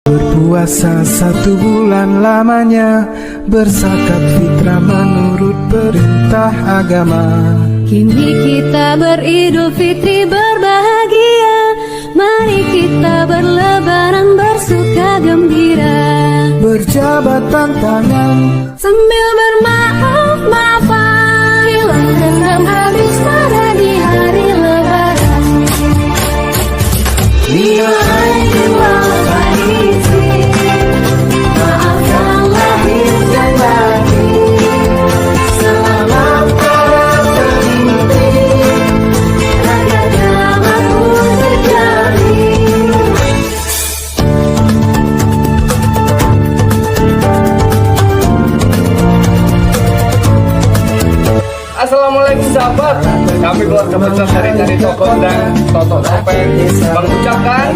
Berpuasa 1 bulan lamanya, berzakat fitrah menurut perintah agama. Kini kita beridul fitri berbahagia, mari kita berlebaran bersuka gembira. Berjabat tangan sambil bermaaf-maafan, hilang dendam habis pada di hari lebaran. Bila dua faizin, maafkan lahir dan batin. Selamat para pemimpin, rakyat damai pun terjalin. Assalamualaikum sahabat, kami keluarga besar dari Toko dan Toto Topeng mengucapkan